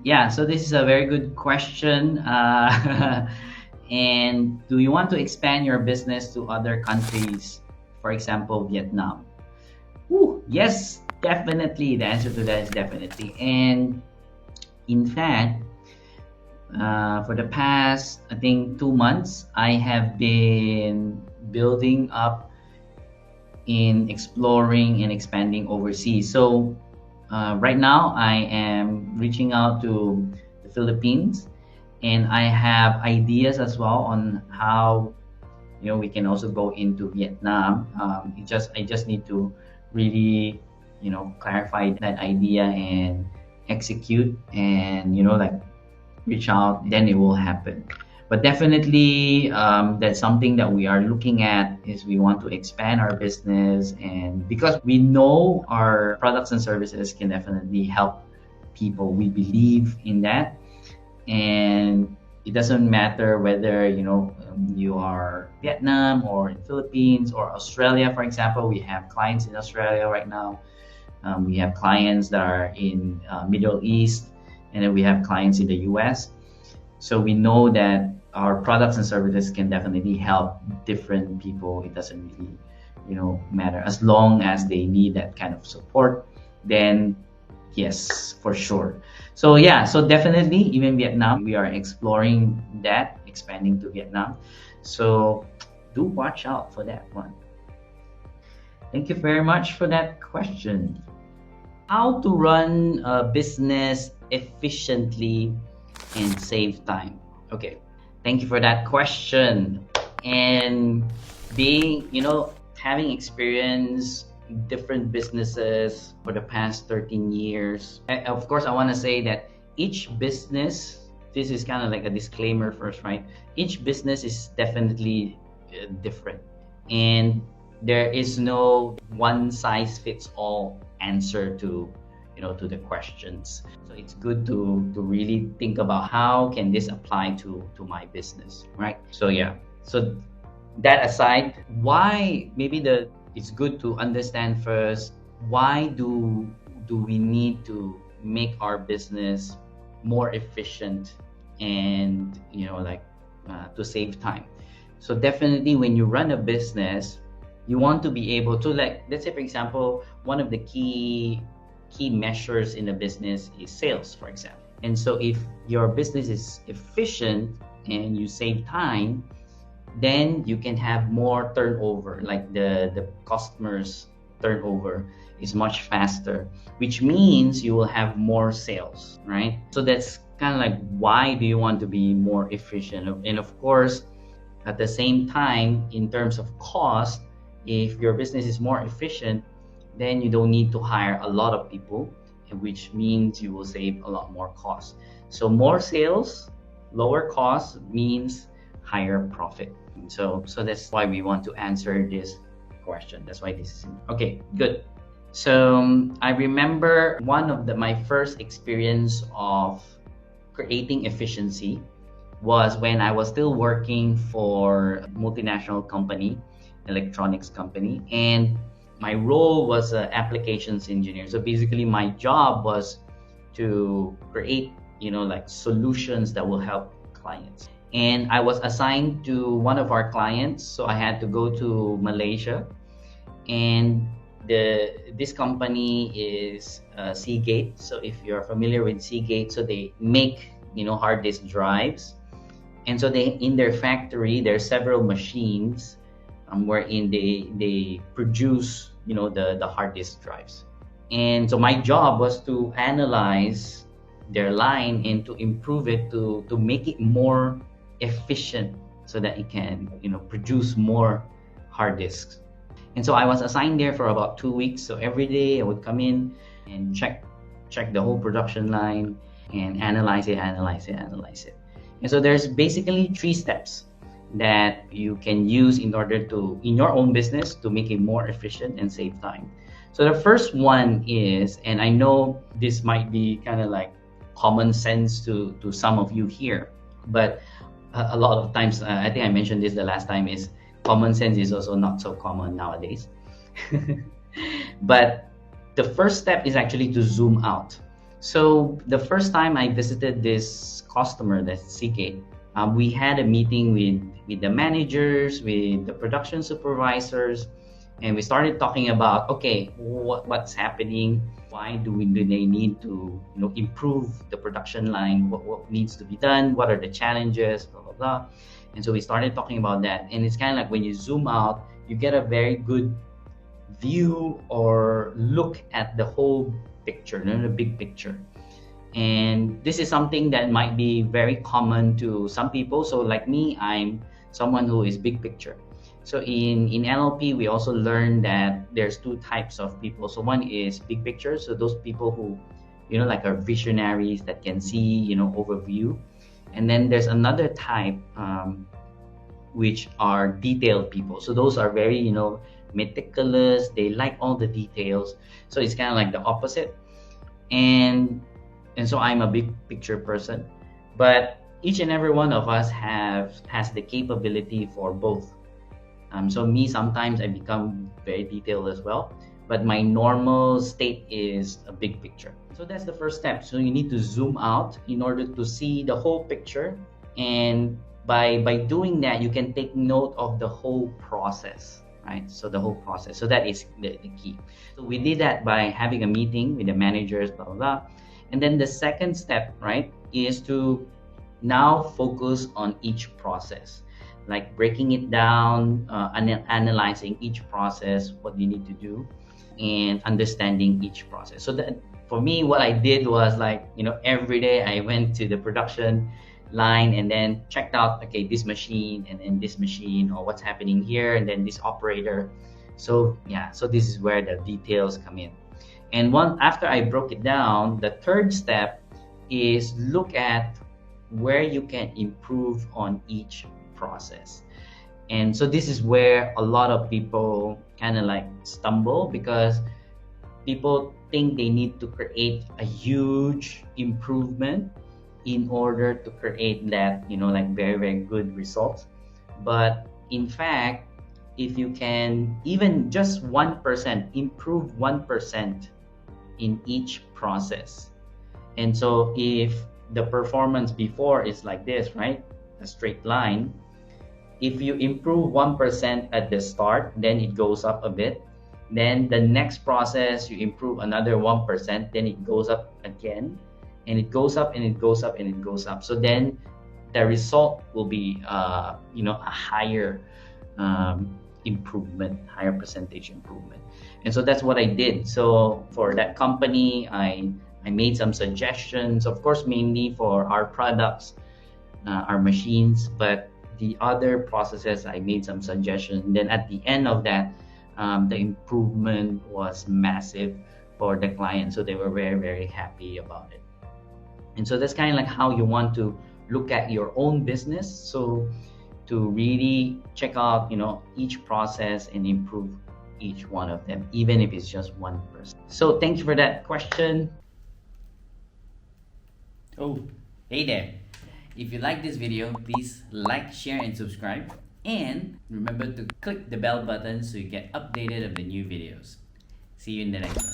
Yeah, so this is a very good question. And do you want to expand your business to other countries, for example, Vietnam? Ooh, yes, definitely. The answer to that is definitely. And in fact, for the past, I think, 2 months, I have been building up in exploring and expanding overseas. So right now, I am reaching out to the Philippines, and I have ideas as well on how we can also go into Vietnam. I just need to really clarify that idea and execute, and like reach out, then it will happen. But definitely, that's something that we are looking at, is we want to expand our business, and because we know our products and services can definitely help people, we believe in that. And it doesn't matter whether you are Vietnam or in Philippines or Australia, for example. We have clients in Australia right now. We have clients that are in Middle East, and then we have clients in the US. So we know that our products and services can definitely help different people. It doesn't really matter, as long as they need that kind of support, then yes, for sure. So yeah, so definitely, even Vietnam, we are exploring that, expanding to Vietnam. So do watch out for that one. Thank you very much for that question. How to run a business efficiently and save time? Okay, thank you for that question. And being, having experience different businesses for the past 13 years, of course, I want to say that each business, this is kind of like a disclaimer first, right? Each business is definitely different, and there is no one size fits all answer to to the questions. So it's good to really think about how can this apply to my business, right? So yeah, so that aside, why maybe it's good to understand first, why do we need to make our business more efficient, and to save time. So definitely, when you run a business, you want to be able to, like, let's say for example, one of the key measures in a business is sales, for example. And so if your business is efficient and you save time, then you can have more turnover, like the customers turnover is much faster, which means you will have more sales, right? So that's kind of like, why do you want to be more efficient? And of course, at the same time, in terms of cost, if your business is more efficient, then you don't need to hire a lot of people, which means you will save a lot more cost. So more sales, lower cost means higher profit. So that's why we want to answer this question. That's why this is okay. Good. So I remember one of my first experience of creating efficiency was when I was still working for a multinational company, electronics company, and my role was an applications engineer. So basically, my job was to create, like solutions that will help clients. And I was assigned to one of our clients, so I had to go to Malaysia. And this company is Seagate. So if you're familiar with Seagate, so they make hard disk drives, and so in their factory there are several machines wherein they produce the hard disk drives. And so my job was to analyze their line and to improve it, to make it more efficient, so that it can produce more hard disks. And so I was assigned there for about 2 weeks. So every day I would come in and check the whole production line and analyze it. And so there's basically 3 steps that you can use in order to, in your own business, to make it more efficient and save time. So the first one is, and I know this might be kind of like common sense to some of you here, but a lot of times, I think I mentioned this the last time, is common sense is also not so common nowadays. But the first step is actually to zoom out. So the first time I visited this customer, that's CK, we had a meeting with the managers, with the production supervisors, and we started talking about, okay, what's happening, why do they need to improve the production line, what needs to be done, what are the challenges, blah blah blah. And so we started talking about that, and it's kind of like when you zoom out, you get a very good view or look at the whole picture, the big picture. And this is something that might be very common to some people. So like me, I'm someone who is big picture. So in NLP, we also learn that there's two types of people. So one is big picture. So those people who, like are visionaries that can see, overview. And then there's another type, which are detailed people. So those are very, meticulous. They like all the details. So it's kind of like the opposite. And so I'm a big picture person, but each and every one of us has the capability for both. So me, sometimes I become very detailed as well, but my normal state is a big picture. So that's the first step. So you need to zoom out in order to see the whole picture, and by doing that, you can take note of the whole process, right? So the whole process. So that is the key. So we did that by having a meeting with the managers, blah blah blah. And then the second step, right, is to now focus on each process, like breaking it down, analyzing each process, what you need to do, and understanding each process. So that for me, what I did was like, every day I went to the production line and then checked out, okay, this machine and then this machine, or what's happening here, and then this operator. So yeah, so this is where the details come in. And after I broke it down, the third step is look at where you can improve on each process. And so this is where a lot of people kind of like stumble, because people think they need to create a huge improvement in order to create that, like very, very good results. But in fact, if you can even just 1% improve 1% in each process. And so if the performance before is like this, right, a straight line, if you improve 1% at the start, then it goes up a bit. Then the next process, you improve another 1%, then it goes up again, and it goes up and it goes up and it goes up. So then the result will be, a higher improvement, higher percentage improvement. And so that's what I did. So for that company, I made some suggestions, of course, mainly for our products, our machines, but the other processes, I made some suggestions. Then at the end of that, the improvement was massive for the client. So they were very, very happy about it. And so that's kind of like how you want to look at your own business. So to really check out, each process and improve each one of them, even if it's just 1%. So thank you for that question. Oh, hey there. If you like this video, please like, share, and subscribe. And remember to click the bell button so you get updated of the new videos. See you in the next one.